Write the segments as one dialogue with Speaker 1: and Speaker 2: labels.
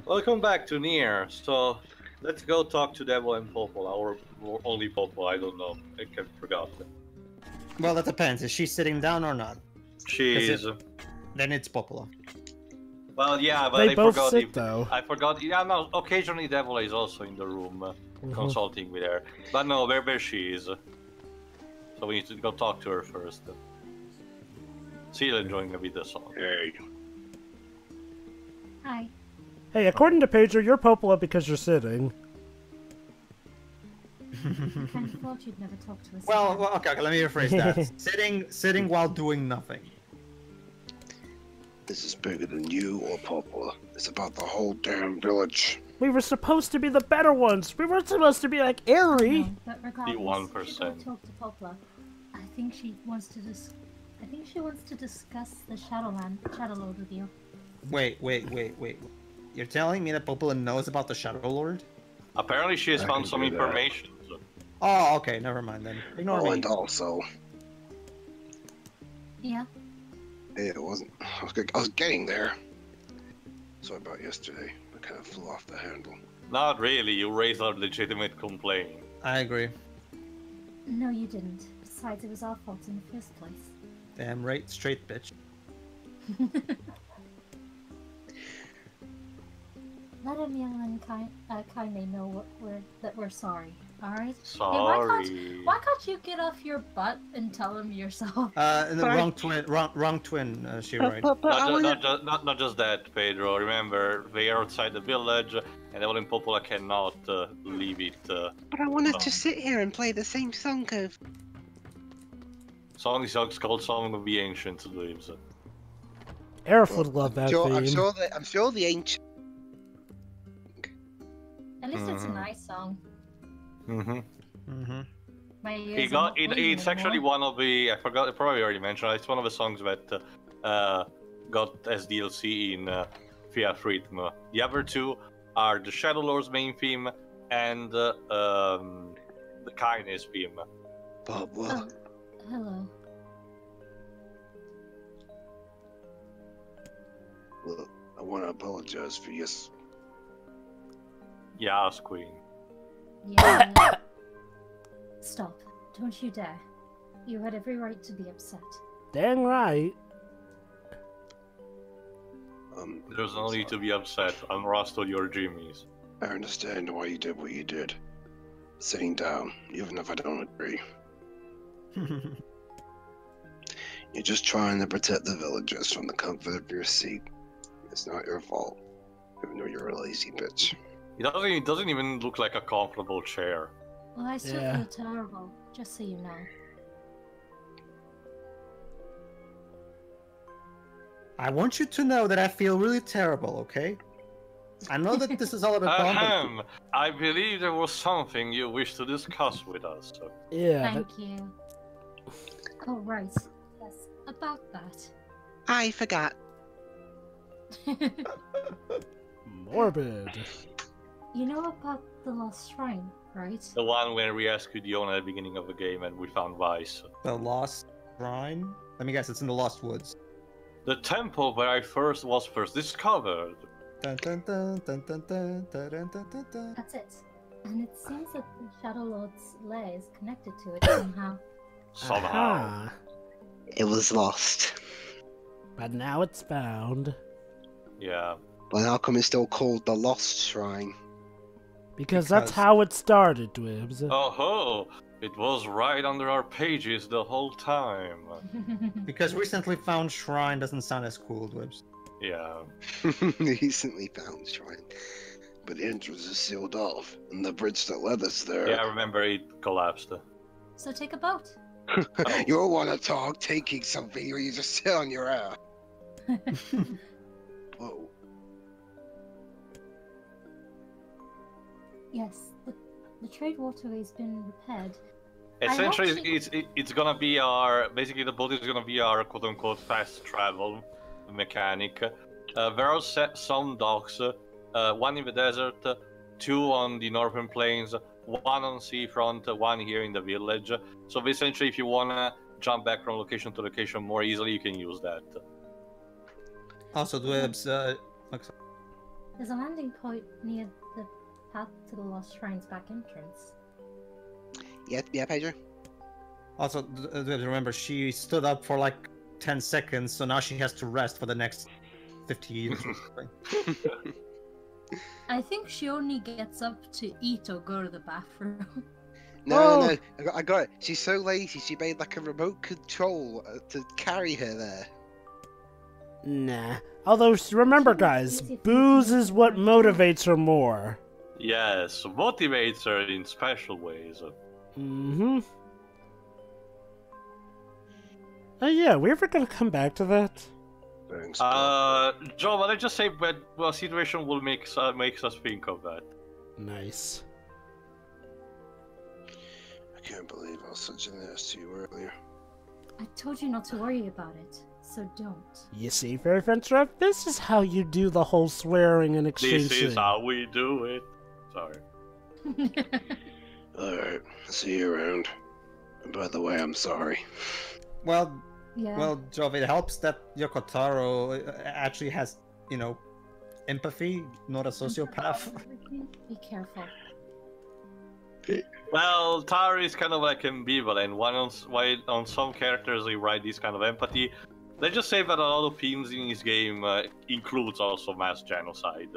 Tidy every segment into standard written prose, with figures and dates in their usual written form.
Speaker 1: Welcome back to NieR. So, let's go talk to Devil and Popola, or only Popola, I don't know. I forgot.
Speaker 2: Well, that depends. Is she sitting down or not?
Speaker 1: She is.
Speaker 2: Then it's Popola.
Speaker 1: Well, yeah, but
Speaker 3: They
Speaker 1: I
Speaker 3: both
Speaker 1: forgot.
Speaker 3: sit, though.
Speaker 1: I forgot. Yeah, no. Occasionally, Devil is also in the room, consulting with her. But no, where she is. So we need to go talk to her first. Still enjoying a bit the song.
Speaker 4: Hey.
Speaker 5: Hi.
Speaker 3: Hey, according to Pager, you're Popola because you're sitting.
Speaker 5: I kind of thought you'd never talk to us.
Speaker 2: Well, okay, let me rephrase that. sitting while doing nothing.
Speaker 4: This is bigger than you or Popola. It's about the whole damn village.
Speaker 3: We were supposed to be the better ones. We weren't supposed to be like Airy.
Speaker 5: No, but regardless,
Speaker 1: 1%.
Speaker 5: Talk to Popola. I think she wants to discuss the Shadowlord with you.
Speaker 2: Wait. You're telling me that Popola knows about the Shadowlord?
Speaker 1: Apparently, she has found some information. So.
Speaker 2: Oh, okay, never mind then. Ignore me.
Speaker 4: And also,
Speaker 5: Yeah.
Speaker 4: it wasn't. I was getting there. Sorry about yesterday. I kind of flew off the handle.
Speaker 1: Not really. You raised a legitimate complaint.
Speaker 2: I agree.
Speaker 5: No, you didn't. Besides, it was our fault in the first place.
Speaker 2: Damn right, straight bitch.
Speaker 5: Let him young and kindly know that we're sorry. All right.
Speaker 1: Sorry.
Speaker 5: Hey, why can't you get off your butt and tell him yourself?
Speaker 2: Wrong twin, she right.
Speaker 1: Not just that, Pedro. Remember, they are outside the village, and Devil and Popola cannot leave it.
Speaker 6: But I wanted to sit here and play the same song of...
Speaker 1: Song is called Song of the Ancient Lives.
Speaker 3: Aerith would love that theme.
Speaker 6: I'm sure the ancient...
Speaker 5: At least it's a nice song.
Speaker 1: It's actually one of the. I forgot. I probably already mentioned. It's one of the songs that got as DLC in Fiat Rhythm. The other two are the Shadowlord's main theme and the Kindness theme.
Speaker 5: Oh, hello.
Speaker 4: Look, I want to apologize for yes.
Speaker 1: Yes, Queen.
Speaker 5: Yeah. Stop. Don't you dare. You had every right to be upset.
Speaker 3: Dang right.
Speaker 1: There's no need to be upset. I'm Rusted your Jimmys.
Speaker 4: I understand why you did what you did. Sitting down, even if I don't agree. You're just trying to protect the villagers from the comfort of your seat. It's not your fault, even though you're a lazy bitch.
Speaker 1: It doesn't even look like a comfortable chair.
Speaker 5: Well, I still feel terrible, just so you know.
Speaker 2: I want you to know that I feel really terrible, okay? I know that this is all about
Speaker 1: I believe there was something you wish to discuss with us.
Speaker 3: Yeah.
Speaker 5: Thank you. Oh, right. Yes, about that.
Speaker 6: I forgot.
Speaker 3: Morbid.
Speaker 5: You know about the Lost Shrine, right?
Speaker 1: The one where we rescued Yonah at the beginning of the game and we found Weiss.
Speaker 2: The Lost Shrine? Let me guess, it's in the Lost Woods.
Speaker 1: The temple where I was first discovered.
Speaker 2: Dun, dun, dun, dun, dun, dun, dun, dun, dun, dun.
Speaker 5: That's it. And it seems that the Shadowlord's lair is connected to it somehow.
Speaker 1: Somehow.
Speaker 3: Aha.
Speaker 6: It was lost.
Speaker 3: But now it's found.
Speaker 1: Yeah.
Speaker 4: But how come it's still called the Lost Shrine?
Speaker 3: Because that's how it started, Dwibs.
Speaker 1: Oh ho! It was right under our pages the whole time.
Speaker 2: Because recently found shrine doesn't sound as cool, Dwibs.
Speaker 1: Yeah.
Speaker 4: Recently found shrine. But the entrance is sealed off, and the bridge that led us there.
Speaker 1: Yeah, I remember it collapsed.
Speaker 5: So take a boat.
Speaker 4: You want to talk taking something, or you just sit on your ass. Whoa.
Speaker 5: Yes, the trade waterway has been repaired.
Speaker 1: Essentially, it's gonna be our basically the boat is gonna be our quote unquote fast travel mechanic. There are some docks, one in the desert, two on the northern plains, one on seafront, one here in the village. So essentially, if you wanna jump back from location to location more easily, you can use that.
Speaker 2: Also, Dwibs,
Speaker 5: There's a landing point near the path to the Lost Shrines back entrance.
Speaker 6: Yeah, Pedro.
Speaker 2: Also, remember, she stood up for like 10 seconds, so now she has to rest for the next 50 years or something.
Speaker 5: I think she only gets up to eat or go to the bathroom.
Speaker 6: No. I got it. She's so lazy, she made like a remote control to carry her there.
Speaker 3: Nah. Although, remember guys, booze is what motivates her more.
Speaker 1: Yes, motivates her in special ways.
Speaker 3: Mm-hmm. Oh yeah, we ever gonna come back to that?
Speaker 4: Thanks.
Speaker 1: Joe, what I just say, but well, situation will makes us think of that.
Speaker 3: Nice.
Speaker 4: I can't believe I was such an ass to you earlier.
Speaker 5: I told you not to worry about it, so don't.
Speaker 3: You see, Fairy Fence Rep, this is how you do the whole swearing and exchange
Speaker 1: This is
Speaker 3: thing.
Speaker 1: how we do it. Sorry.
Speaker 4: Alright, see you around. And by the way, I'm sorry.
Speaker 2: Well,
Speaker 5: Yeah.
Speaker 2: well, Jove, it helps that Yoko Taro actually has, you know, empathy, not a sociopath.
Speaker 5: Be careful.
Speaker 1: Well, Taro is kind of like ambivalent. Why on some characters they write this kind of empathy. Let's just say that a lot of themes in this game includes also mass genocide.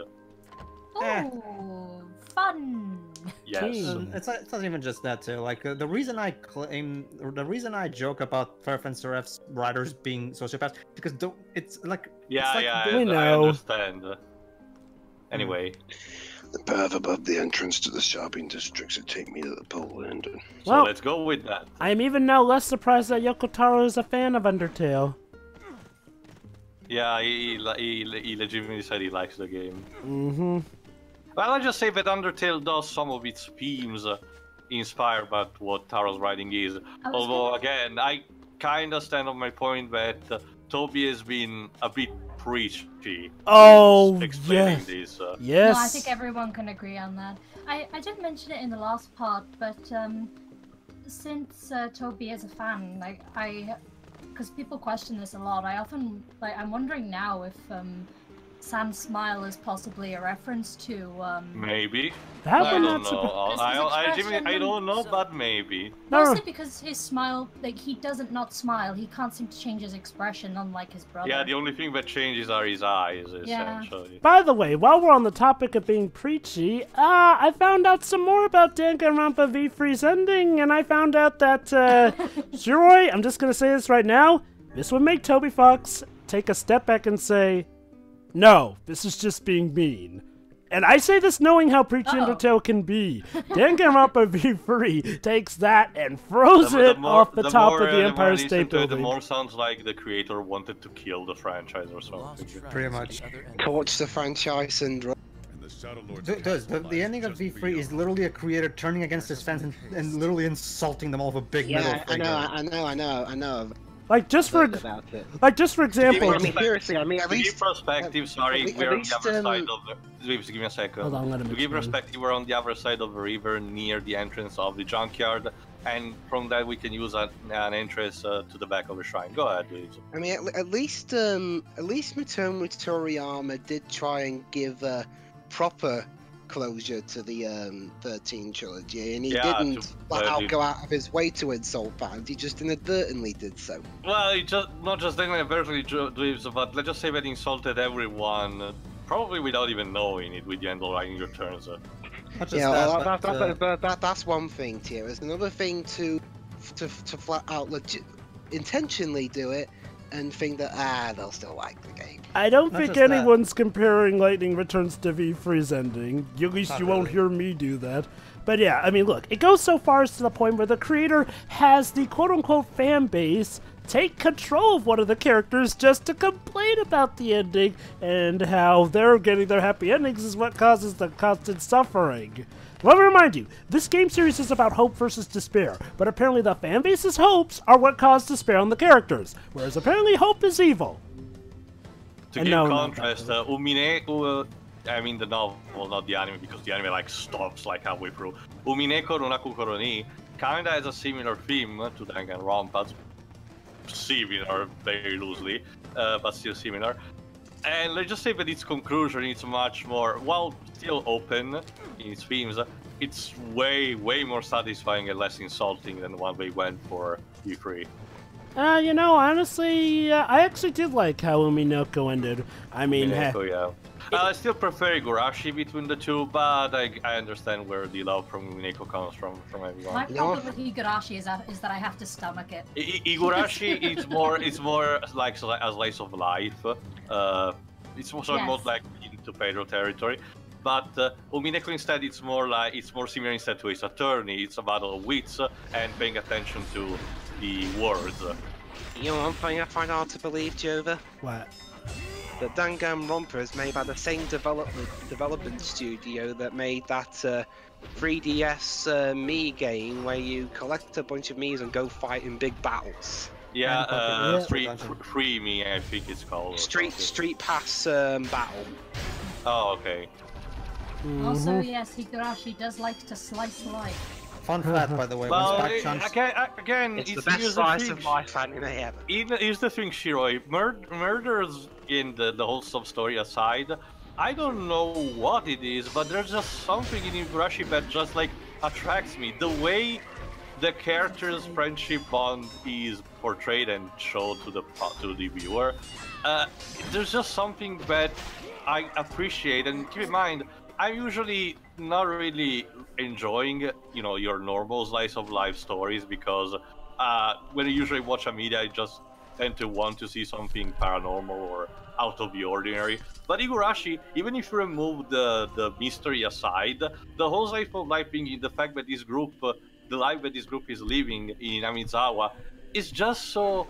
Speaker 5: Oh, fun!
Speaker 1: Yes.
Speaker 2: It's not even just that too. Like the reason I joke about Fairy Fence Ref's writers being sociopaths because it's like
Speaker 1: Yeah,
Speaker 2: like
Speaker 1: yeah,
Speaker 3: we
Speaker 1: I
Speaker 3: know.
Speaker 1: understand. Anyway.
Speaker 4: The path above the entrance to the shopping districts would take me to the pole landing.
Speaker 1: So
Speaker 3: Well,
Speaker 1: let's go with that.
Speaker 3: I am even now less surprised that Yoko Taro is a fan of Undertale.
Speaker 1: Yeah, he legitimately said he likes the game.
Speaker 3: Mm-hmm.
Speaker 1: Well, I just say that Undertale does some of its themes inspired by what Taro's writing is. Although, again, I kind of stand on my point that Toby has been a bit preachy.
Speaker 3: Oh,
Speaker 1: explaining
Speaker 3: yes.
Speaker 1: this.
Speaker 3: Yes.
Speaker 5: No, I think everyone can agree on that. I did mention it in the last part, but since Toby is a fan, like because people question this a lot, I'm wondering now if Sam's smile is possibly a reference to
Speaker 1: Maybe.
Speaker 3: That
Speaker 1: I
Speaker 3: would
Speaker 1: don't
Speaker 3: not surprise.
Speaker 1: know.
Speaker 5: Because
Speaker 1: I don't know,
Speaker 5: so-
Speaker 1: but maybe.
Speaker 5: mostly because his smile, like he doesn't not smile, he can't seem to change his expression, unlike his brother.
Speaker 1: Yeah, the only thing that changes are his eyes,
Speaker 5: Yeah.
Speaker 1: essentially.
Speaker 3: By the way, while we're on the topic of being preachy, I found out some more about Danganronpa V Free's ending, and I found out that, Shiroi, I'm just gonna say this right now, this would make Toby Fox take a step back and say, no, this is just being mean. And I say this knowing how preachy Undertale can be. Danganronpa V Free takes that and throws it off the top of the Empire State Building.
Speaker 1: The more sounds like the creator wanted to kill the franchise or something.
Speaker 2: Pretty much.
Speaker 6: Torch the franchise syndrome.
Speaker 2: The ending of V3 is literally a creator turning against his fans and literally insulting them all with a big middle
Speaker 6: Yeah,
Speaker 2: finger.
Speaker 6: I know.
Speaker 3: Like just for
Speaker 6: About it.
Speaker 3: example,
Speaker 6: I mean, seriously, I mean, at
Speaker 1: To give
Speaker 6: least
Speaker 1: perspective, sorry,
Speaker 6: at
Speaker 1: we're on
Speaker 6: least,
Speaker 1: the other side of the... Give me a second.
Speaker 3: Hold on, let him
Speaker 1: To give
Speaker 3: explain.
Speaker 1: perspective, we're on the other side of the river, near the entrance of the junkyard, and from that we can use an entrance to the back of the shrine. Go ahead, please.
Speaker 6: I mean, at least Mitomu Toriyama did try and give proper closure to the 13 trilogy, and he didn't flat out go out of his way to insult fans. He just inadvertently did so.
Speaker 1: Well, he just not just inadvertently doing so, but let's just say that he insulted everyone, probably without even knowing it, with the end of writing returns.
Speaker 2: Not just
Speaker 6: Yeah,
Speaker 2: that, but,
Speaker 6: that's one thing, Tier. It's another thing to flat out intentionally do it and think that they'll still like the game.
Speaker 3: I don't
Speaker 2: Not
Speaker 3: think
Speaker 2: just that.
Speaker 3: anyone's comparing Lightning Returns to V Free's ending. At least
Speaker 2: Not
Speaker 3: you won't
Speaker 2: really.
Speaker 3: hear me do that. But yeah, I mean, look, it goes so far as to the point where the creator has the quote-unquote fan base take control of one of the characters just to complain about the ending and how they're getting their happy endings is what causes the constant suffering. Let me remind you, this game series is about hope versus despair, but apparently the fanbase's hopes are what cause despair on the characters, whereas apparently hope is evil.
Speaker 1: To
Speaker 3: And
Speaker 1: give
Speaker 3: no, not
Speaker 1: contrast, Umineko, I mean the novel, not the anime, because the anime like stops like halfway through. Umineko Runaku Koroni kinda has a similar theme to Danganronpa, similar very loosely, but still similar. And let's just say that its conclusion is much more, while still open in its themes, it's way more satisfying and less insulting than what they went for E3.
Speaker 3: You know, honestly, I actually did like how Umineko ended. I mean,
Speaker 1: yeah. I still prefer Igurashi between the two, but I understand where the love from Umineko comes from everyone.
Speaker 5: My problem with Igarashi is that I have to stomach it.
Speaker 1: Igurashi is more like a slice of life. It's more like into Pedro territory. But Umineko instead, it's more similar instead to Ace Attorney. It's a battle of wits and paying attention to the words.
Speaker 6: You know one thing I find hard to believe, Jova?
Speaker 3: What?
Speaker 6: The Danganronpa is made by the same development studio that made that 3DS Mii game where you collect a bunch of Miis and go fight in big battles.
Speaker 1: Yeah, free Mii, I think it's called.
Speaker 6: Street Pass battle.
Speaker 1: Oh, okay.
Speaker 5: Also, yes, Higurashi does like to slice life.
Speaker 2: Fun fact, by the way.
Speaker 1: Well, again,
Speaker 6: it's the best slice of life anime ever.
Speaker 1: Here's the thing, Shiroi. Murders in the whole sub-story aside, I don't know what it is, but there's just something in Higurashi that just like attracts me. The way the character's friendship bond is portrayed and shown to the viewer, there's just something that I appreciate. And keep in mind, I'm usually not really enjoying, you know, your normal slice of life stories because when I usually watch a media, I just tend to want to see something paranormal or out of the ordinary. But Higurashi, even if you remove the mystery aside, the whole slice of life being in the fact that this group, the life that this group is living in Amizawa, is just so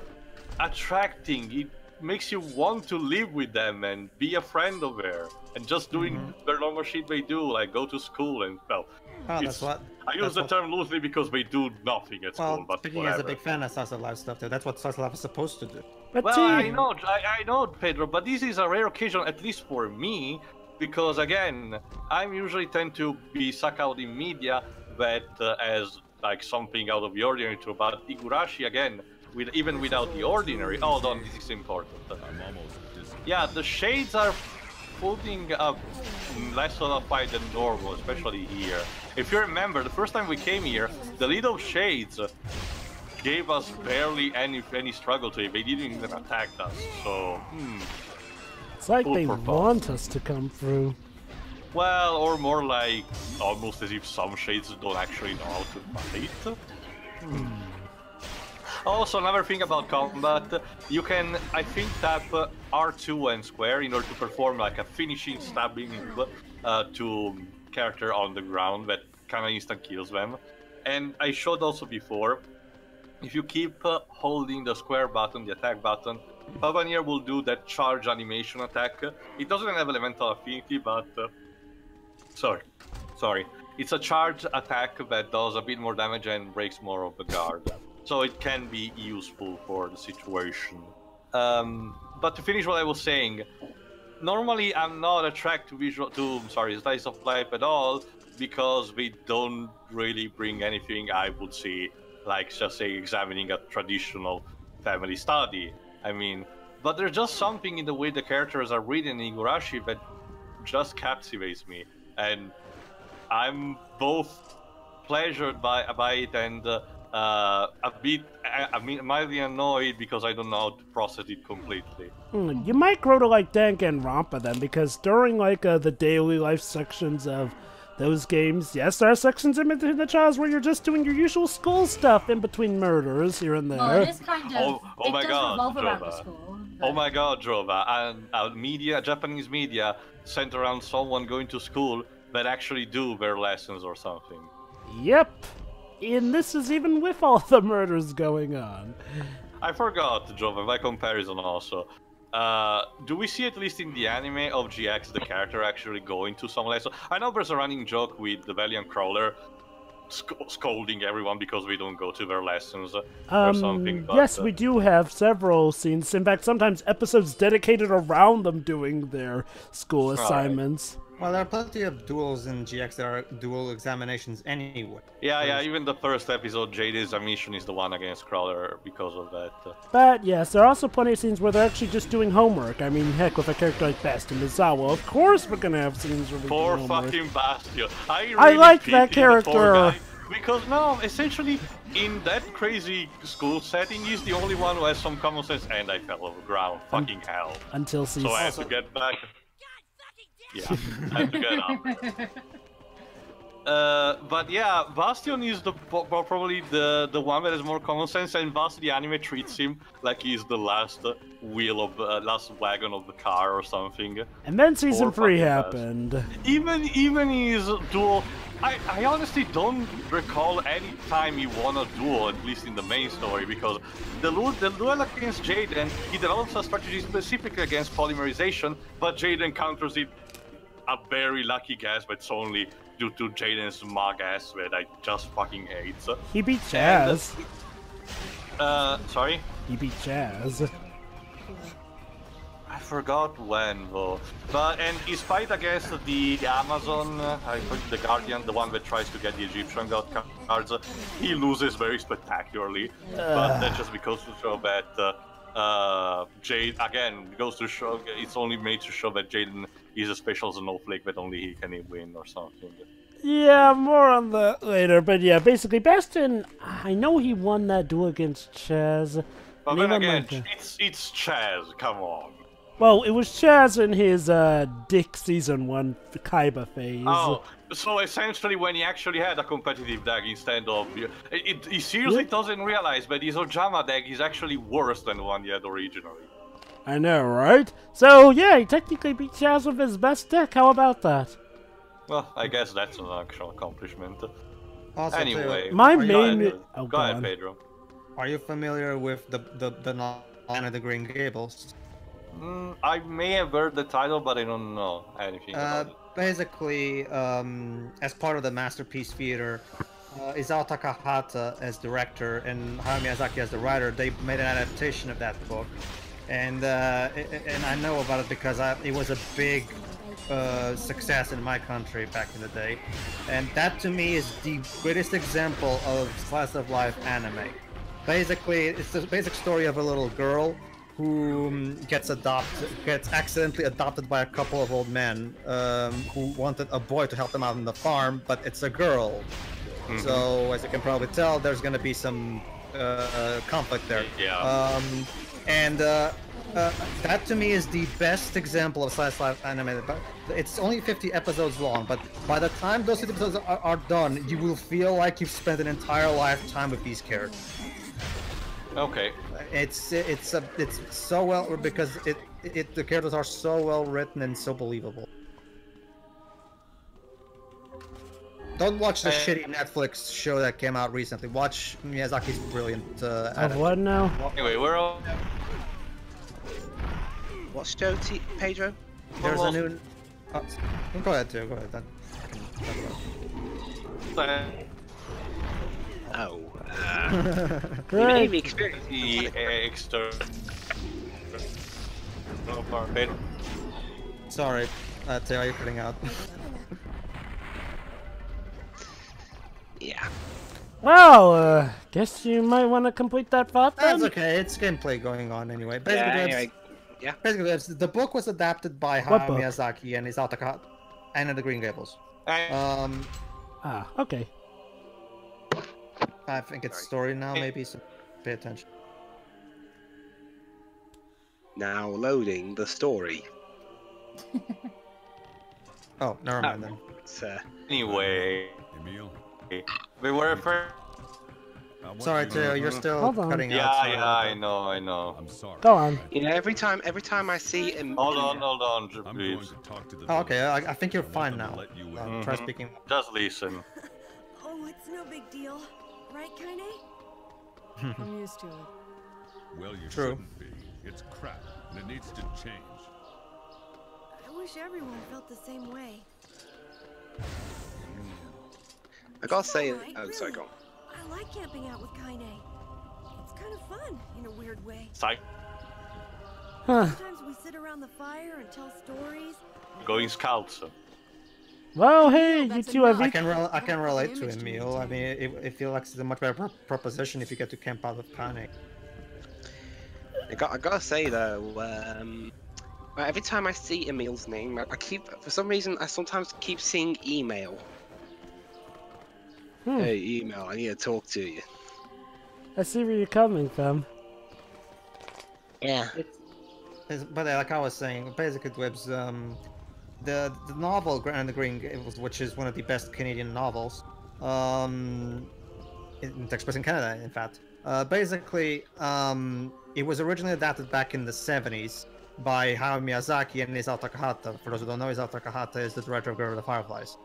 Speaker 1: attracting. It makes you want to live with them and be a friend of theirs, and just doing their normal shit they do, like go to school and, well, I use the term loosely because they do nothing at school, but
Speaker 2: speaking as a big fan of slice of life stuff, too, that's what slice of life is supposed to do.
Speaker 3: But
Speaker 1: well, I know, Pedro, but this is a rare occasion, at least for me, because again, I usually tend to be sucked out in media that as like something out of the ordinary too, but Higurashi, again, even without the ordinary. Hold on, this is important. Yeah, the shades are putting up less on a fight than normal, especially here. If you remember, the first time we came here, the little shades gave us barely any struggle to it. They didn't even attack us, so
Speaker 3: it's like they want us to come through.
Speaker 1: Well, or more like almost as if some shades don't actually know how to fight. Also, another thing about combat, you can, I think, tap R2 and square in order to perform like a finishing stabbing to character on the ground that kind of instant kills them. And I showed also before, if you keep holding the square button, the attack button, NieR will do that charge animation attack. It doesn't have elemental affinity, but sorry. It's a charge attack that does a bit more damage and breaks more of the guard. So it can be useful for the situation. But to finish what I was saying, normally I'm not attracted to slice of life at all, because we don't really bring anything I would say, like just say examining a traditional family study. I mean, but there's just something in the way the characters are written in Higurashi that just captivates me, and I'm both pleasured by it and a bit, mildly annoyed because I don't know how to process it completely.
Speaker 3: You might grow to like Danganronpa then, because during like the daily life sections of those games, yes, there are sections in between the trials where you're just doing your usual school stuff in between murders here and there.
Speaker 5: Well, it is kind of.
Speaker 1: Oh my God,
Speaker 5: revolve around
Speaker 1: Jova.
Speaker 5: the school. But...
Speaker 1: Oh my God, Jova, and Japanese media centered around someone going to school that actually do their lessons or something.
Speaker 3: Yep. And this is even with all the murders going on.
Speaker 1: I forgot, Jova, by comparison also. Do we see, at least in the anime of GX, the character actually going to some lesson? I know there's a running joke with the Valiant Crawler scolding everyone because we don't go to their lessons or something. But,
Speaker 3: yes, we do have several scenes. In fact, sometimes episodes dedicated around them doing their school assignments.
Speaker 1: Right.
Speaker 2: Well, there are plenty of duels in GX that are dual examinations anyway.
Speaker 1: Yeah, even the first episode, Jade's mission is the one against Crawler because of that.
Speaker 3: But yes, there are also plenty of scenes where they're actually just doing homework. I mean, heck, with a character like Bast and Misawa, of course we're gonna have scenes where we're
Speaker 1: Poor
Speaker 3: doing homework.
Speaker 1: fucking Bastion. I
Speaker 3: I like
Speaker 1: pity
Speaker 3: that
Speaker 1: the poor
Speaker 3: character.
Speaker 1: guy, because now, essentially, in that crazy school setting, he's the only one who has some common sense, and I fell over ground. Fucking hell.
Speaker 3: Until season.
Speaker 1: So I have to get back. Yeah, I have to get up. But yeah, Bastion is probably the one that has more common sense, and thus the anime treats him like he's the last wheel of last wagon of the car or something.
Speaker 3: And then season
Speaker 1: Poor
Speaker 3: 3
Speaker 1: fucking
Speaker 3: happened.
Speaker 1: Even his duel, I honestly don't recall any time he won a duel, at least in the main story, because the duel against Jaden, he develops a strategy specifically against polymerization, but Jaden counters it a very lucky guess, but it's only due to Jaden's smug ass that I just fucking hate.
Speaker 3: He beat Chaz.
Speaker 1: Sorry?
Speaker 3: He beat Chaz.
Speaker 1: I forgot when though. And his fight against the Amazon, I think the Guardian, the one that tries to get the Egyptian god cards, he loses very spectacularly. But that's just because to show that Jade, again, goes to show, it's only made to show that Jaden is a special snowflake that only he can win or something.
Speaker 3: Yeah, more on that later. But yeah, basically, Bastion, I know he won that duel against Chaz.
Speaker 1: But then again, it's Chaz, come on.
Speaker 3: Well, it was Chaz in his Dick Season 1 Kaiba phase.
Speaker 1: Oh, so essentially when he actually had a competitive deck instead of... He seriously doesn't realize that his Ojama deck is actually worse than the one he had originally.
Speaker 3: I know, right? So, yeah, he technically beat Chaz with his best deck. How about that?
Speaker 1: Well, I guess that's an actual accomplishment.
Speaker 2: Also,
Speaker 1: Anyway,
Speaker 3: my main...
Speaker 1: Go ahead, Pedro.
Speaker 2: Are you familiar with the Line of the Green Gables?
Speaker 1: I may have heard the title, but I don't know anything about it.
Speaker 2: Basically, as part of the Masterpiece Theater, Isao Takahata as director and Hayao Miyazaki as the writer, they made an adaptation of that book. And I know about it because it was a big success in my country back in the day. And that to me is the greatest example of slice of life anime. Basically, it's the basic story of a little girl who gets accidentally adopted by a couple of old men who wanted a boy to help them out on the farm, but it's a girl. So, as you can probably tell, there's going to be some conflict there.
Speaker 1: Yeah.
Speaker 2: That to me is the best example of slice of life anime. It's only 50 episodes long, but by the time those 50 episodes are done, you will feel like you've spent an entire lifetime with these characters.
Speaker 1: Okay.
Speaker 2: It's so well because the characters are so well written and so believable. Don't watch the shitty Netflix show that came out recently. Watch Miyazaki's brilliant.
Speaker 3: Of what now?
Speaker 1: Anyway, we're all.
Speaker 6: What's show, Pedro?
Speaker 2: There's a new. Oh, go ahead, too. Go ahead.
Speaker 6: Oh.
Speaker 3: Great.
Speaker 6: The experience.
Speaker 1: The external part.
Speaker 2: Sorry, Taylor, you're cutting out.
Speaker 6: Yeah.
Speaker 3: Well, guess you might want to complete that thought then?
Speaker 2: That's okay. It's gameplay going on anyway.
Speaker 6: Yeah.
Speaker 2: Basically, the book was adapted by Hayao Miyazaki and Isao Takahata, and the Green Gables.
Speaker 3: Okay.
Speaker 2: I think it's story now, maybe, so pay attention.
Speaker 6: Now loading the story.
Speaker 2: Oh, never mind then.
Speaker 6: It's,
Speaker 1: Anyway,
Speaker 7: Emil,
Speaker 1: we were first.
Speaker 2: Sorry, Taylor, you're still cutting out. Sorry
Speaker 1: I know.
Speaker 7: I'm sorry.
Speaker 3: Go on.
Speaker 6: you know, every time I see him.
Speaker 1: Hold on,
Speaker 7: I'm going
Speaker 1: please.
Speaker 7: to talk to the
Speaker 2: Oh, okay,
Speaker 7: villagers.
Speaker 2: I think you're
Speaker 7: I want
Speaker 2: fine
Speaker 7: them to
Speaker 2: now.
Speaker 7: let you in.
Speaker 2: Try speaking.
Speaker 1: Just listen.
Speaker 8: Oh, it's no big deal. Right, Kaine? I'm used to it.
Speaker 7: Well, you
Speaker 2: True.
Speaker 7: shouldn't be. It's crap, and it needs to change.
Speaker 8: I wish everyone felt the same way.
Speaker 6: I gotta say,
Speaker 8: Alright,
Speaker 6: oh, sorry, go on.
Speaker 8: I like camping out with Kaine. It's kind of fun, in a weird way.
Speaker 1: Psych.
Speaker 3: Huh.
Speaker 8: Sometimes we sit around the fire and tell stories.
Speaker 1: Going scouts.
Speaker 3: Well, hey, you two have
Speaker 2: I can relate to Emil. I mean, it feels like it's a much better proposition if you get to camp out with panic.
Speaker 6: I gotta say though, every time I see Emil's name, I keep, for some reason, I sometimes keep seeing email. Hey, email, I need to talk to you.
Speaker 3: I see where you're coming from.
Speaker 6: Yeah.
Speaker 2: But like I was saying, basically, Dwebs, the novel Grand the Green Gables, which is one of the best Canadian novels, it's expressed in Canada, in fact. Basically, it was originally adapted back in the 70s by Hayao Miyazaki and Isao Takahata. For those who don't know, Isao Takahata is the director of Girl with the Fireflies.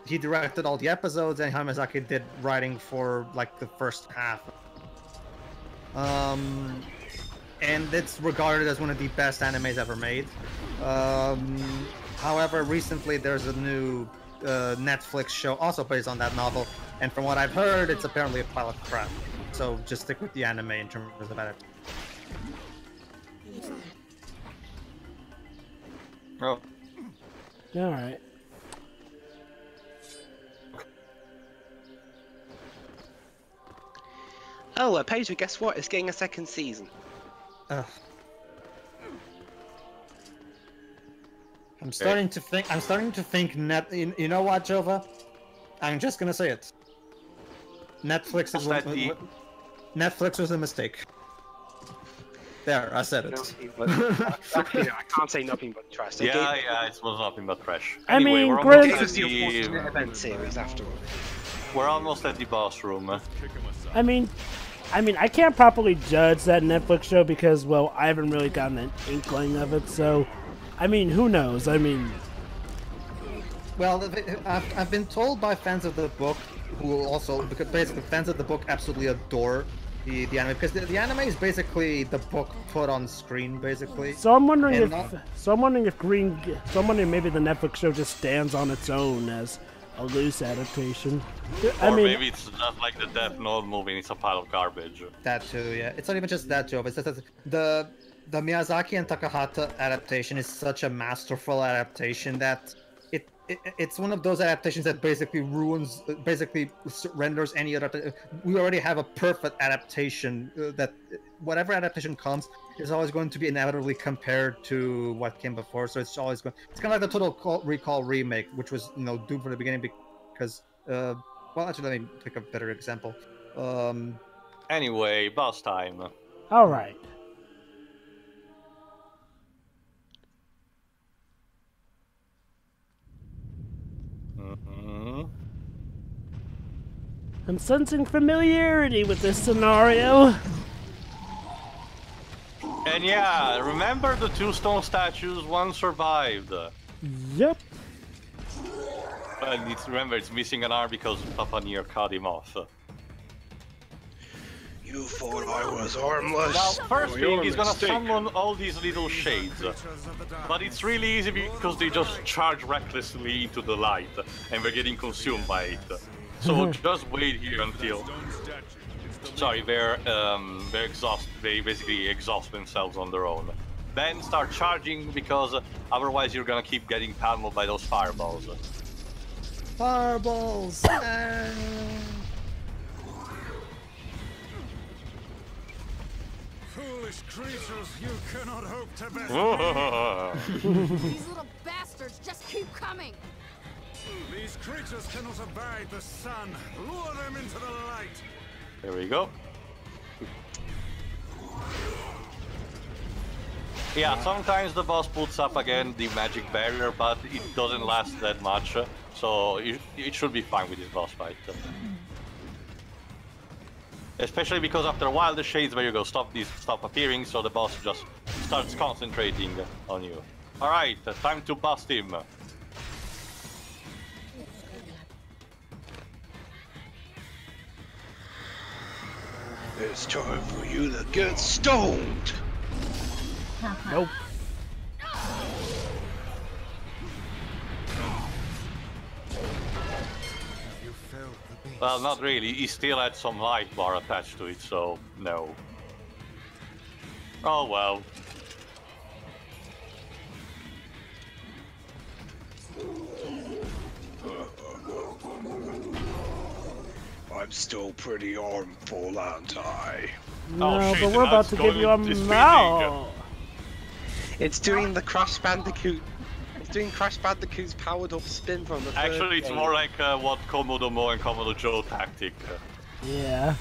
Speaker 2: He directed all the episodes, and Hayao Miyazaki did writing for like the first half. And it's regarded as one of the best animes ever made. However, recently there's a new Netflix show also based on that novel, and from what I've heard, it's apparently a pile of crap. So just stick with the anime in terms of that.
Speaker 1: Oh.
Speaker 3: All right.
Speaker 6: Oh, Paisley, guess what? It's getting a second season.
Speaker 2: I'm starting to think you know what, Jova? I'm just gonna say it. Netflix was a mistake. There, I said it.
Speaker 6: I can't say nothing but trash.
Speaker 1: Yeah, it was nothing but trash.
Speaker 3: I
Speaker 1: Anyway,
Speaker 3: mean,
Speaker 1: we're
Speaker 3: granted-
Speaker 1: almost at
Speaker 6: the event series afterward.
Speaker 1: We're almost at the boss room.
Speaker 3: I mean, I can't properly judge that Netflix show because, well, I haven't really gotten an inkling of it. So, I mean, who knows? I mean,
Speaker 2: well, I've been told by fans of the book who also, because basically fans of the book absolutely adore the anime, because the anime is basically the book put on screen, basically.
Speaker 3: So I'm wondering if maybe the Netflix show just stands on its own as a loose adaptation.
Speaker 1: Or maybe it's just like the Death Note movie, it's a pile of garbage.
Speaker 2: That too, yeah. It's not even just that, Joe. It's just the Miyazaki and Takahata adaptation is such a masterful adaptation that it's one of those adaptations that basically renders any other. We already have a perfect adaptation that whatever adaptation comes is always going to be inevitably compared to what came before. So it's always going. It's kind of like the Total Recall remake, which was doomed from the beginning because. Well, actually, let me pick a better example.
Speaker 1: Anyway, boss time.
Speaker 3: All right. I'm sensing familiarity with this scenario.
Speaker 1: And yeah, remember the two stone statues? One survived.
Speaker 3: Yep.
Speaker 1: But remember, it's missing an arm because Papa NieR cut him off.
Speaker 4: You thought I was armless?
Speaker 1: Now, first thing, he's gonna summon all these little shades. But it's really easy because they just charge recklessly into the light, and we're getting consumed by it. So just wait here until... Sorry, they're exhausted. They basically exhaust themselves on their own. Then start charging because otherwise you're gonna keep getting pummeled by those fireballs.
Speaker 2: Fireballs!
Speaker 7: Foolish creatures, you cannot hope to best.
Speaker 8: These little bastards just keep coming.
Speaker 7: These creatures cannot abide the sun. Lure them into the light.
Speaker 1: There we go. Yeah, sometimes the boss puts up again the magic barrier, but it doesn't last that much, so it should be fine with this boss fight. Especially because after a while the shades, there you go, stop appearing, so the boss just starts concentrating on you. Alright, time to bust him.
Speaker 4: It's time for you to get stoned!
Speaker 3: Nope.
Speaker 1: Well, not really. He still had some life bar attached to it, so no. Oh well.
Speaker 4: I'm still pretty armful, aren't I?
Speaker 3: No,
Speaker 1: shit,
Speaker 3: but we're about to give you a mouth.
Speaker 6: It's doing the Crash Bandicoot. It's doing Crash Bandicoot's powered up spin from the third
Speaker 1: Actually, it's
Speaker 6: game.
Speaker 1: more like what Komodo Mo and Komodo Joe tactic.
Speaker 3: Yeah.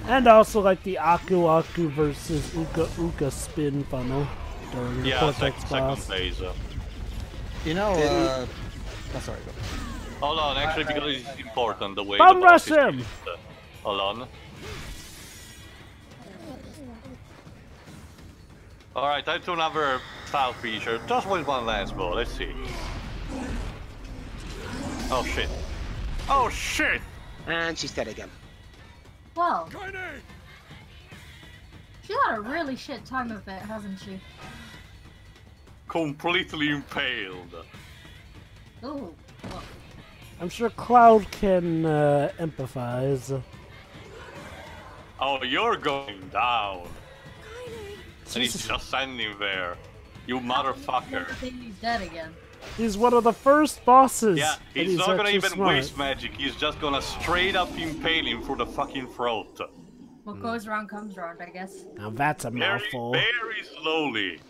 Speaker 3: And also like the Aku Aku versus Uka Uka spin funnel during the Cortex
Speaker 1: second
Speaker 3: boss.
Speaker 1: phase.
Speaker 2: You know, oh, sorry, go.
Speaker 1: Hold on, actually, because it's important the way
Speaker 3: Bum
Speaker 1: the boss
Speaker 3: rush
Speaker 1: is
Speaker 3: him!
Speaker 1: used. Hold on. Alright, time to another style feature. Just with one lance bow, let's see. Oh shit. Oh shit!
Speaker 6: And she's dead again.
Speaker 5: Well, she's had a really shit time of it, hasn't she?
Speaker 1: Completely impaled.
Speaker 5: Ooh. Well,
Speaker 3: I'm sure Cloud can empathize.
Speaker 1: Oh, you're going down.
Speaker 8: Kaine.
Speaker 1: And he's just standing there. You motherfucker.
Speaker 5: he's dead again.
Speaker 3: He's one of the first bosses.
Speaker 1: Yeah,
Speaker 3: and
Speaker 1: he's not gonna
Speaker 3: actually
Speaker 1: even
Speaker 3: smart.
Speaker 1: waste magic, he's just gonna straight up impale him through the fucking throat.
Speaker 5: What goes around comes around, I guess.
Speaker 3: Now that's a mouthful.
Speaker 1: Very slowly.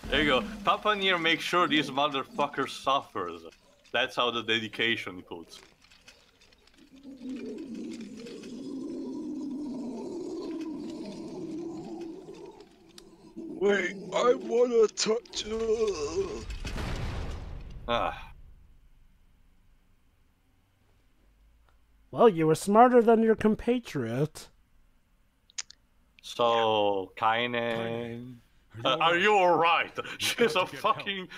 Speaker 1: There you go. Papa NieR makes sure this motherfucker suffers. That's how the dedication puts.
Speaker 4: Wait, I wanna touch her.
Speaker 1: Ah.
Speaker 3: Well, you were smarter than your compatriot.
Speaker 1: So, Kaine... are you alright? She's a fucking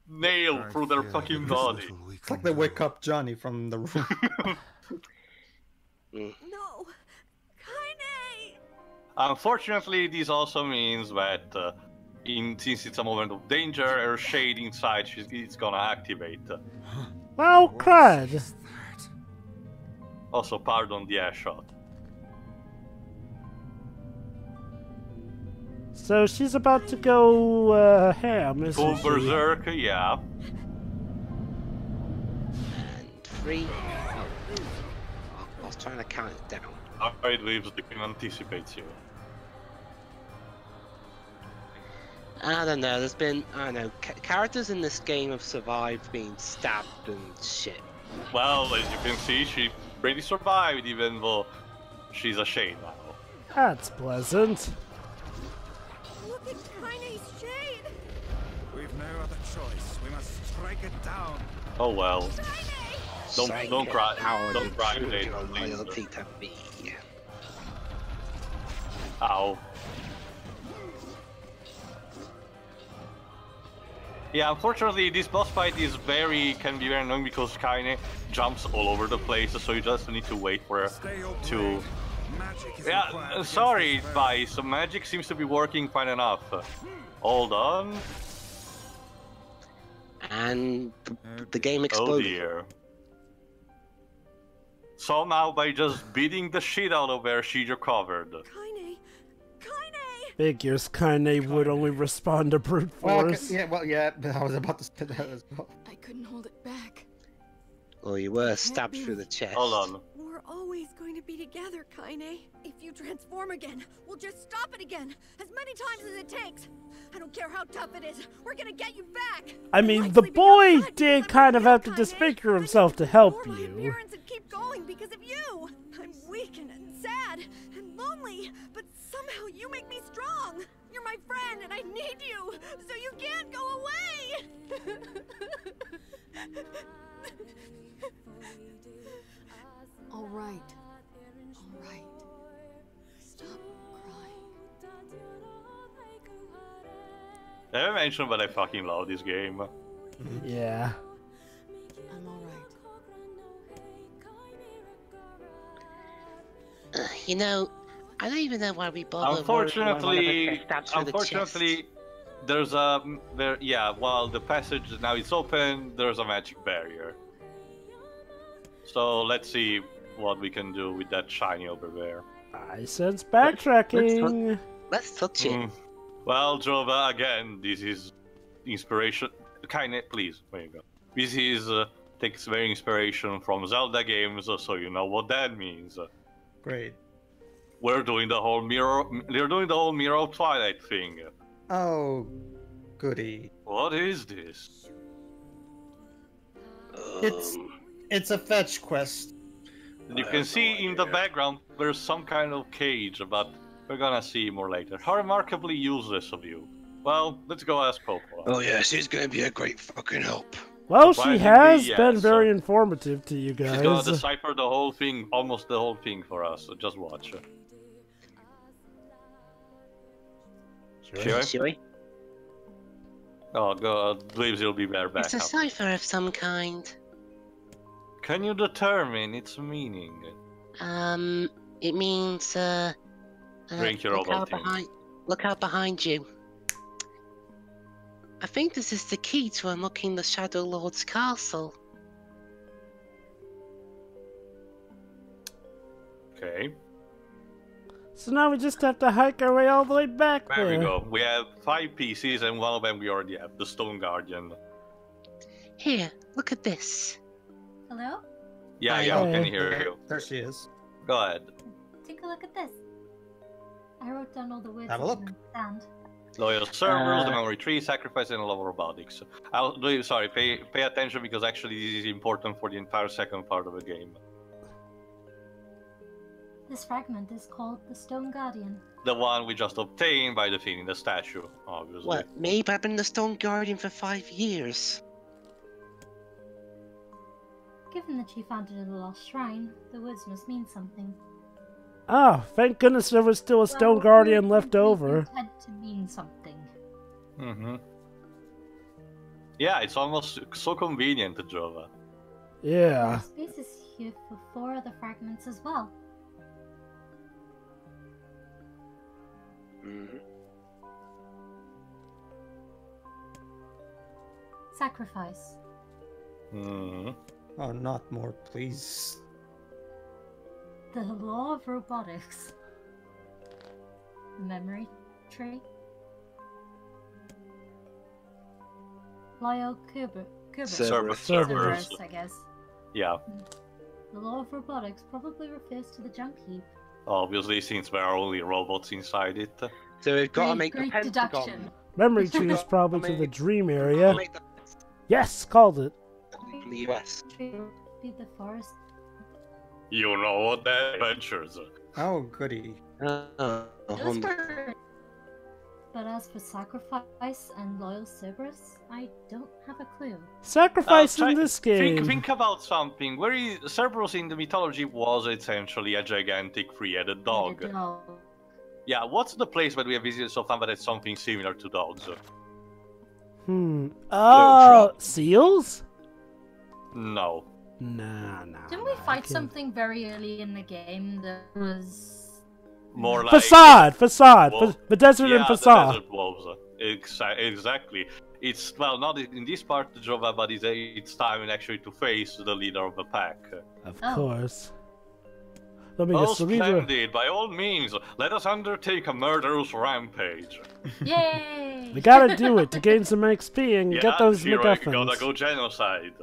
Speaker 1: nail through their fucking body.
Speaker 2: It's like they wake up Johnny from the room.
Speaker 8: No. Kaine.
Speaker 1: Unfortunately, this also means that since it's a moment of danger, her shade inside is gonna activate.
Speaker 3: Well, crud.
Speaker 1: Also, pardon the ass shot.
Speaker 3: So she's about to go ham, isn't
Speaker 1: Full
Speaker 3: she?
Speaker 1: berserk, yeah.
Speaker 6: And 3. Oh. I was trying to count it down.
Speaker 1: Alright, leaves the game anticipates you.
Speaker 6: I don't know, there's been, I don't know, characters in this game have survived being stabbed and shit.
Speaker 1: Well, as you can see, she pretty survived, even though she's a shade now.
Speaker 3: That's pleasant.
Speaker 8: Look at Kaine's shade.
Speaker 7: We've no other choice. We must strike it down.
Speaker 1: Oh well. Don't cry.
Speaker 6: How
Speaker 1: Don't cry,
Speaker 6: true
Speaker 1: Jade,
Speaker 6: your
Speaker 1: please.
Speaker 6: loyalty to me.
Speaker 1: Ow. Yeah, unfortunately, this boss fight is can be very annoying because Kaine jumps all over the place, so you just need to wait for her to... Yeah, sorry, Weiss, magic seems to be working fine enough. Hold on.
Speaker 6: And the game
Speaker 1: Oh
Speaker 6: exploded.
Speaker 1: dear. Somehow, by just beating the shit out of her, she recovered.
Speaker 8: Kaine. Kaine.
Speaker 3: Figures Kaine would only respond to brute force.
Speaker 2: Yeah, I was about to say that as well.
Speaker 8: I couldn't hold it back.
Speaker 6: Well, you were stabbed through the chest.
Speaker 1: Hold on.
Speaker 8: We're always going to be together, Kaine. If you transform again, we'll just stop it again. As many times as it takes. I don't care how tough it is. We're gonna get you back.
Speaker 3: I mean, the boy did kind of have to disfigure himself to help you.
Speaker 8: And keep going because of you. I'm weak and sad and lonely, but somehow you make me strong. You're my friend and I need you, so you can't go away. All right. Stop crying.
Speaker 1: I haven't mentioned that I fucking love this game.
Speaker 3: Yeah.
Speaker 8: I'm all right.
Speaker 6: You know, I don't even know why we bother.
Speaker 1: Unfortunately, there's while the passage now is open, there's a magic barrier. So let's see what we can do with that shiny over there.
Speaker 3: I sense backtracking.
Speaker 6: Let's touch it.
Speaker 1: Well, Jova, again, this is inspiration. Kaine, please, there you go. This is takes very inspiration from Zelda games, so you know what that means.
Speaker 2: Great.
Speaker 1: We're doing the whole mirror. They're doing the whole Mirror of Twilight thing.
Speaker 2: Oh, goody.
Speaker 1: What is this?
Speaker 2: It's a fetch quest.
Speaker 1: You can see in the background there's some kind of cage, but we're gonna see more later. How remarkably useless of you. Well, let's go ask Popola.
Speaker 4: Oh yeah, she's gonna be a great fucking help.
Speaker 3: Well, she has
Speaker 1: yes,
Speaker 3: been very informative to you guys.
Speaker 1: She's gonna decipher the whole thing, almost the whole thing for us, so just watch.
Speaker 6: Shall we?
Speaker 1: Oh god, believes he'll be there back
Speaker 6: It's a
Speaker 1: up.
Speaker 6: cipher of some kind.
Speaker 1: Can you determine its meaning?
Speaker 6: It means,
Speaker 1: Drink your
Speaker 6: look out
Speaker 1: Ovaltine.
Speaker 6: Look out behind you. I think this is the key to unlocking the Shadowlord's castle.
Speaker 1: Okay.
Speaker 3: So now we just have to hike our way all the way back
Speaker 1: There we go. We have 5 pieces, and one of them we already have, the Stone Guardian.
Speaker 6: Here, look at this.
Speaker 5: Hello?
Speaker 1: Yeah,
Speaker 2: Hi.
Speaker 1: yeah, we
Speaker 3: Hey.
Speaker 1: can hear you.
Speaker 2: There she is.
Speaker 1: Go ahead.
Speaker 5: Take a look at this. I wrote down all the words
Speaker 2: Have a
Speaker 5: I
Speaker 2: look.
Speaker 5: can understand.
Speaker 1: Loyal servers, the memory tree, sacrifice, and love robotics. Sorry, pay attention because actually this is important for the entire second part of the game.
Speaker 5: This fragment is called the Stone Guardian.
Speaker 1: The one we just obtained by defeating the statue, obviously.
Speaker 6: What? Maybe I've been the Stone Guardian for 5 years.
Speaker 5: Given that she found it in the lost shrine, the words must mean something.
Speaker 3: Oh, thank goodness there was still a Stone Guardian left over.
Speaker 5: Intend to mean something.
Speaker 1: Mm-hmm. Yeah, it's almost so convenient, Jova.
Speaker 3: Yeah.
Speaker 5: Space is here for 4 other fragments as well.
Speaker 4: Mhm.
Speaker 5: Sacrifice.
Speaker 1: Mm-hmm.
Speaker 2: Oh, not more, please.
Speaker 5: The law of robotics. Memory tree. Loyal
Speaker 1: Servers.
Speaker 5: Cerberus, I guess.
Speaker 1: Yeah,
Speaker 5: The law of robotics probably refers to the junk heap.
Speaker 1: obviously, since there are only robots inside it.
Speaker 6: So we've got to
Speaker 5: Great-
Speaker 6: make the
Speaker 5: great
Speaker 6: pentagon.
Speaker 5: deduction.
Speaker 3: Memory tree is probably to the dream area.
Speaker 6: Make the
Speaker 3: Yes, called it.
Speaker 6: from the US.
Speaker 5: Tree would be the forest.
Speaker 1: You know what the adventures.
Speaker 2: Oh, goody.
Speaker 5: Those were... But as for sacrifice and loyal Cerberus, I don't have a clue.
Speaker 3: Sacrifice in this game.
Speaker 1: Think about something. Cerberus in the mythology was essentially a gigantic three-headed dog.
Speaker 5: Maybe no.
Speaker 1: Yeah, what's the place that we have visited so far that has something similar to dogs?
Speaker 3: Oh, seals?
Speaker 1: No.
Speaker 3: Nah.
Speaker 5: Didn't we fight something very early in the game that was...
Speaker 1: More like...
Speaker 3: Facade!
Speaker 1: Wolf.
Speaker 3: The desert
Speaker 1: Yeah,
Speaker 3: and facade.
Speaker 1: the desert wolves. Exactly. It's, well, not in this part, Jova, but it's time actually to face the leader of the pack.
Speaker 3: Of
Speaker 5: Oh.
Speaker 3: course. Let me
Speaker 1: Oh,
Speaker 3: guess. The leader.
Speaker 1: splendid! By all means, let us undertake a murderous rampage.
Speaker 5: Yay!
Speaker 3: We gotta do it to gain some XP and get those
Speaker 1: Shiro,
Speaker 3: MacGuffins.
Speaker 1: gotta go genocide.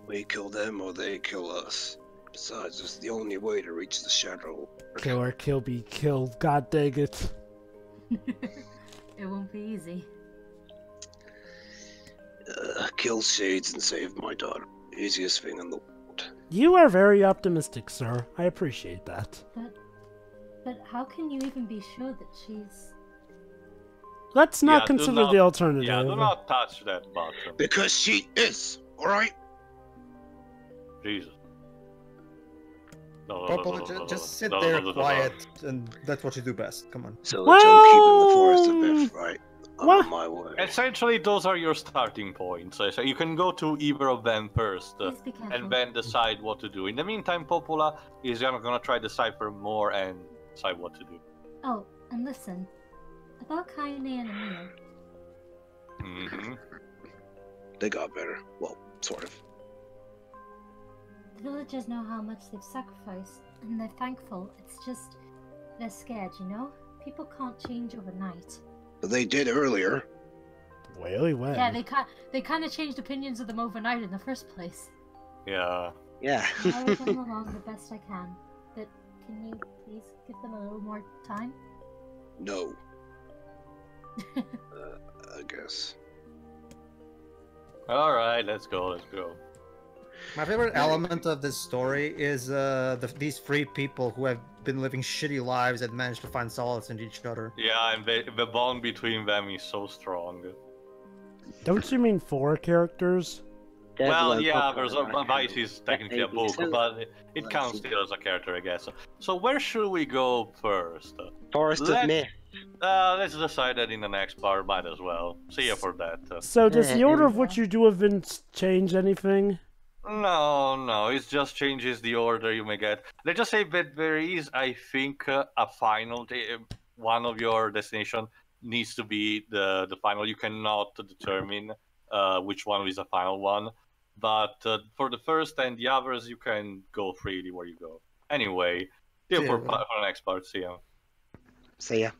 Speaker 4: We kill them or they kill us. Besides, it's the only way to reach the Shadow.
Speaker 3: Kill or kill, be killed. God dang it.
Speaker 5: It won't be easy.
Speaker 4: Kill Shades and save my daughter. Easiest thing in the world.
Speaker 3: You are very optimistic, sir. I appreciate that.
Speaker 5: But how can you even be sure that she's...
Speaker 3: Let's not
Speaker 1: Yeah, do
Speaker 3: consider
Speaker 1: not-
Speaker 3: the alternative.
Speaker 1: Yeah, do not touch that button.
Speaker 4: Because she is, alright?
Speaker 1: Jesus.
Speaker 2: Popola, just sit there quiet, and that's what you do best. Come on.
Speaker 4: So the junk keep in the forest of Biff, right? I'm
Speaker 3: What?
Speaker 4: on my way.
Speaker 1: Essentially, those are your starting points. So you can go to either of them first,
Speaker 5: Please be careful.
Speaker 1: and then decide what to do. In the meantime, Popola is gonna try to decipher more and decide what to do.
Speaker 5: Oh, and listen. About Kaine and NieR.
Speaker 1: Mm-hmm.
Speaker 4: They got better. Well, sort of.
Speaker 5: The villagers know how much they've sacrificed, and they're thankful. It's just... they're scared, you know? People can't change overnight.
Speaker 4: But they did earlier.
Speaker 3: Whaley when?
Speaker 5: Yeah, they kind of changed opinions of them overnight in the first place.
Speaker 1: Yeah.
Speaker 6: Yeah.
Speaker 5: I will come along the best I can, but can you please give them a little more time?
Speaker 4: No. I guess.
Speaker 1: All right, let's go. Let's go.
Speaker 2: My favorite element of this story is these three people who have been living shitty lives and managed to find solace in each other.
Speaker 1: Yeah, and the bond between them is so strong.
Speaker 3: Don't you mean 4 characters?
Speaker 1: Well, yeah, there's Weiss is technically a book, but it counts still as a character, I guess. So where should we go first?
Speaker 6: Forest of Myth.
Speaker 1: Let's decide that in the next part, might as well. See you for that.
Speaker 3: So does the order of which you do events change anything?
Speaker 1: No, it just changes the order you may get. Let's just say that there is, I think, a final. One of your destination needs to be the final. You cannot determine which one is the final one. But for the first and the others, you can go freely where you go. Anyway, see you for the next part. See ya.
Speaker 6: See ya.